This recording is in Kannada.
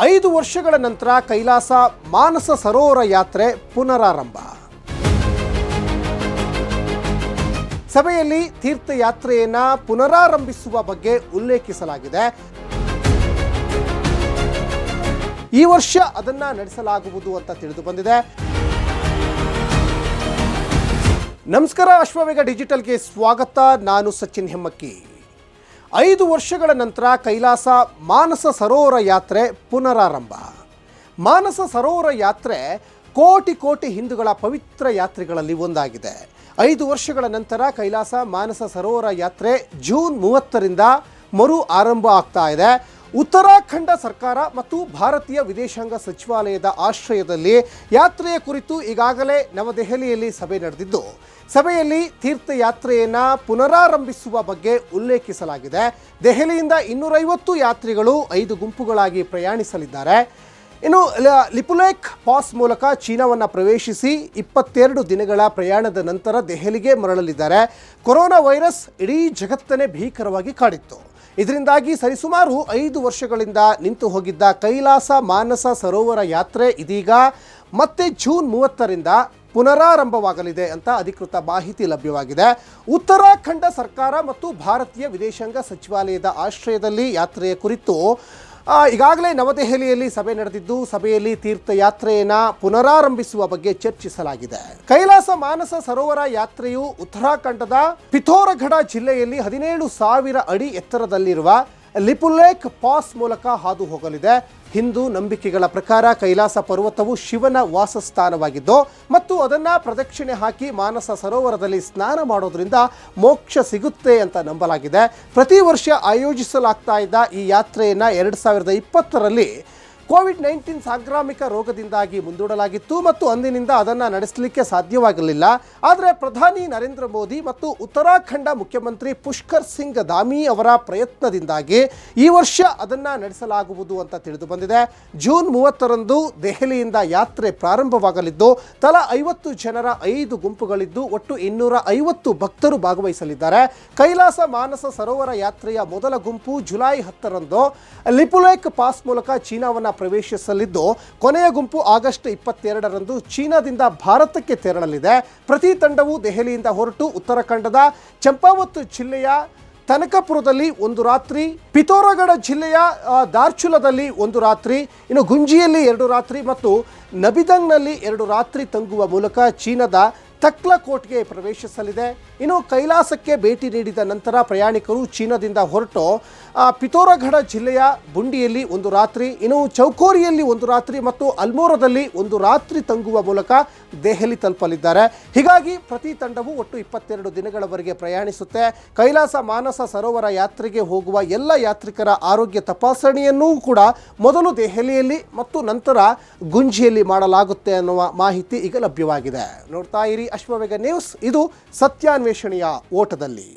5 ವರ್ಷಗಳ ನಂತರ ಕೈಲಾಸ ಮಾನಸ ಸರೋವರ ಯಾತ್ರೆ ಪುನರಾರಂಭ. ಸಭೆಯಲ್ಲಿ ತೀರ್ಥಯಾತ್ರೆಯನ್ನು ಪುನರಾರಂಭಿಸುವ ಬಗ್ಗೆ ಉಲ್ಲೇಖಿಸಲಾಗಿದೆ. ಈ ವರ್ಷ ಅದನ್ನ ನಡೆಸಲಾಗುವುದು ಅಂತ ತಿಳಿದು ಬಂದಿದೆ. ನಮಸ್ಕಾರ, ಅಶ್ವವೇಗ ಡಿಜಿಟಲ್ಗೆ ಸ್ವಾಗತ. ನಾನು ಸಚಿನ್ ಹೆಮ್ಮಕ್ಕಿ. 5 ವರ್ಷಗಳ ನಂತರ ಕೈಲಾಸ ಮಾನಸ ಸರೋವರ ಯಾತ್ರೆ ಪುನರಾರಂಭ. ಮಾನಸ ಸರೋವರ ಯಾತ್ರೆ ಕೋಟಿ ಹಿಂದೂಗಳ ಪವಿತ್ರ ಯಾತ್ರೆಗಳಲ್ಲಿ ಒಂದಾಗಿದೆ. 5 ವರ್ಷಗಳ ನಂತರ ಕೈಲಾಸ ಮಾನಸ ಸರೋವರ ಯಾತ್ರೆ ಜೂನ್ 30ರಿಂದ ಮರು ಆರಂಭ ಆಗ್ತಾ ಇದೆ. ಉತ್ತರಾಖಂಡ ಸರ್ಕಾರ ಮತ್ತು ಭಾರತೀಯ ವಿದೇಶಾಂಗ ಸಚಿವಾಲಯದ ಆಶ್ರಯದಲ್ಲಿ ಯಾತ್ರೆಯ ಕುರಿತು ಈಗಾಗಲೇ ನವದೆಹಲಿಯಲ್ಲಿ ಸಭೆ ನಡೆದಿದ್ದು, ಸಭೆಯಲ್ಲಿ ತೀರ್ಥಯಾತ್ರೆಯನ್ನು ಪುನರಾರಂಭಿಸುವ ಬಗ್ಗೆ ಉಲ್ಲೇಖಿಸಲಾಗಿದೆ. ದೆಹಲಿಯಿಂದ 250 ಯಾತ್ರಿಗಳು 5 ಗುಂಪುಗಳಾಗಿ ಪ್ರಯಾಣಿಸಲಿದ್ದಾರೆ. ಇನ್ನು ಲಿಪುಲೇಖ್ ಪಾಸ್ ಮೂಲಕ ಚೀನಾವನ್ನು ಪ್ರವೇಶಿಸಿ 22 ದಿನಗಳ ಪ್ರಯಾಣದ ನಂತರ ದೆಹಲಿಗೆ ಮರಳಲಿದ್ದಾರೆ. ಕೊರೋನಾ ವೈರಸ್ ಇಡೀ ಜಗತ್ತನ್ನೇ ಭೀಕರವಾಗಿ ಕಾಡಿತ್ತು. ಇದರಿಂದಾಗಿ ಸರಿಸುಮಾರು 5 ವರ್ಷಗಳಿಂದ ನಿಂತು ಹೋಗಿದ್ದ ಕೈಲಾಸ ಮಾನಸ ಸರೋವರ ಯಾತ್ರೆ ಇದೀಗ ಮತ್ತೆ ಜೂನ್ 30ರಿಂದ ಪುನರಾರಂಭವಾಗಲಿದೆ ಅಂತ ಅಧಿಕೃತ ಮಾಹಿತಿ ಲಭ್ಯವಾಗಿದೆ. ಉತ್ತರಾಖಂಡ ಸರ್ಕಾರ ಮತ್ತು ಭಾರತೀಯ ವಿದೇಶಾಂಗ ಸಚಿವಾಲಯದ ಆಶ್ರಯದಲ್ಲಿ ಯಾತ್ರೆಯ ಕುರಿತು ಈಗಾಗಲೇ ನವದೆಹಲಿಯಲ್ಲಿ ಸಭೆ ನಡೆದಿದ್ದು, ಸಭೆಯಲ್ಲಿ ತೀರ್ಥಯಾತ್ರೆಯನ್ನು ಪುನರಾರಂಭಿಸುವ ಬಗ್ಗೆ ಚರ್ಚಿಸಲಾಗಿದೆ. ಕೈಲಾಸ ಮಾನಸ ಸರೋವರ ಯಾತ್ರೆಯು ಉತ್ತರಾಖಂಡದ ಪಿಥೋರಗಢ ಜಿಲ್ಲೆಯಲ್ಲಿ 17,000 ಅಡಿ ಎತ್ತರದಲ್ಲಿರುವ ಲಿಪುಲೇಖ್ ಪಾಸ್ ಮೂಲಕ ಹಾದು ಹೋಗಲಿದೆ. ಹಿಂದೂ ನಂಬಿಕೆಗಳ ಪ್ರಕಾರ ಕೈಲಾಸ ಪರ್ವತವು ಶಿವನ ವಾಸಸ್ಥಾನವಾಗಿದ್ದು ಮತ್ತು ಅದನ್ನು ಪ್ರದಕ್ಷಿಣೆ ಹಾಕಿ ಮಾನಸ ಸರೋವರದಲ್ಲಿ ಸ್ನಾನ ಮಾಡೋದ್ರಿಂದ ಮೋಕ್ಷ ಸಿಗುತ್ತೆ ಅಂತ ನಂಬಲಾಗಿದೆ. ಪ್ರತಿ ವರ್ಷ ಆಯೋಜಿಸಲಾಗ್ತಾ ಇದ್ದ ಈ ಯಾತ್ರೆಯನ್ನು 2020ರಲ್ಲಿ ಕೋವಿಡ್-19 ಸಾಂಕ್ರಾಮಿಕ ರೋಗದಿಂದಾಗಿ ಮುಂದೂಡಲಾಗಿತ್ತು ಮತ್ತು ಅಂದಿನಿಂದ ಅದನ್ನು ನಡೆಸಲಿಕ್ಕೆ ಸಾಧ್ಯವಾಗಲಿಲ್ಲ. ಆದರೆ ಪ್ರಧಾನಿ ನರೇಂದ್ರ ಮೋದಿ ಮತ್ತು ಉತ್ತರಾಖಂಡ ಮುಖ್ಯಮಂತ್ರಿ ಪುಷ್ಕರ್ ಸಿಂಗ್ ಧಾಮಿ ಅವರ ಪ್ರಯತ್ನದಿಂದಾಗಿ ಈ ವರ್ಷ ಅದನ್ನು ನಡೆಸಲಾಗುವುದು ಅಂತ ತಿಳಿದು ಬಂದಿದೆ. ಜೂನ್ 30ರಂದು ದೆಹಲಿಯಿಂದ ಯಾತ್ರೆ ಪ್ರಾರಂಭವಾಗಲಿದ್ದು, ತಲಾ 50 ಜನರ 5 ಗುಂಪುಗಳಿದ್ದು ಒಟ್ಟು 250 ಭಕ್ತರು ಭಾಗವಹಿಸಲಿದ್ದಾರೆ. ಕೈಲಾಸ ಮಾನಸ ಸರೋವರ ಯಾತ್ರೆಯ ಮೊದಲ ಗುಂಪು ಜುಲೈ 10ರಂದು ಲಿಪುಲೇಖ್ ಪಾಸ್ ಮೂಲಕ ಚೀನಾವನ್ನು ಪ್ರವೇಶಿಸಲಿದ್ದು, ಕೊನೆಯ ಗುಂಪು ಆಗಸ್ಟ್ 22ರಂದು ಚೀನಾದಿಂದ ಭಾರತಕ್ಕೆ ತೆರಳಲಿದೆ. ಪ್ರತಿ ತಂಡವು ದೆಹಲಿಯಿಂದ ಹೊರಟು ಉತ್ತರಾಖಂಡದ ಚಂಪಾವತ್ ಜಿಲ್ಲೆಯ ತನಕಪುರದಲ್ಲಿ 1 ರಾತ್ರಿ, ಪಿಥೋರಗಢ ಜಿಲ್ಲೆಯ ದಾರ್ಚುಲದಲ್ಲಿ 1 ರಾತ್ರಿ, ಇನ್ನು ಗುಂಜಿಯಲ್ಲಿ 2 ರಾತ್ರಿ ಮತ್ತು ನಬಿದಂಗ್ನಲ್ಲಿ 2 ರಾತ್ರಿ ತಂಗುವ ಮೂಲಕ ಚೀನಾದ ತಕ್ಲಕೋಟ್ಗೆ ಪ್ರವೇಶಿಸಲಿದೆ. ಇನ್ನು ಕೈಲಾಸಕ್ಕೆ ಭೇಟಿ ನೀಡಿದ ನಂತರ ಪ್ರಯಾಣಿಕರು ಚೀನಾದಿಂದ ಹೊರಟು ಪಿಥೋರಗಢ ಜಿಲ್ಲೆಯ ಬುಂಡಿಯಲ್ಲಿ 1 ರಾತ್ರಿ, ಇನ್ನು ಚೌಕೋರಿಯಲ್ಲಿ 1 ರಾತ್ರಿ ಮತ್ತು ಅಲ್ಮೋರಾದಲ್ಲಿ 1 ರಾತ್ರಿ ತಂಗುವ ಮೂಲಕ ದೆಹಲಿ ತಲುಪಲಿದ್ದಾರೆ. ಹೀಗಾಗಿ ಪ್ರತಿ ತಂಡವು ಒಟ್ಟು 22 ದಿನಗಳವರೆಗೆ ಪ್ರಯಾಣಿಸುತ್ತೆ. ಕೈಲಾಸ ಮಾನಸ ಸರೋವರ ಯಾತ್ರೆಗೆ ಹೋಗುವ ಎಲ್ಲ ಯಾತ್ರಿಕರ ಆರೋಗ್ಯ ತಪಾಸಣೆಯನ್ನೂ ಕೂಡ ಮೊದಲು ದೆಹಲಿಯಲ್ಲಿ ಮತ್ತು ನಂತರ ಗುಂಜಿಯಲ್ಲಿ ಮಾಡಲಾಗುತ್ತೆ ಅನ್ನುವ ಮಾಹಿತಿ ಈಗ ಲಭ್ಯವಾಗಿದೆ. ನೋಡ್ತಾ ಇರಿ ಅಶ್ವವೇಗ ನ್ಯೂಸ್, ಇದು ಸತ್ಯಾನ್ವೇಷಣೆಯ ಓಟದಲ್ಲಿ.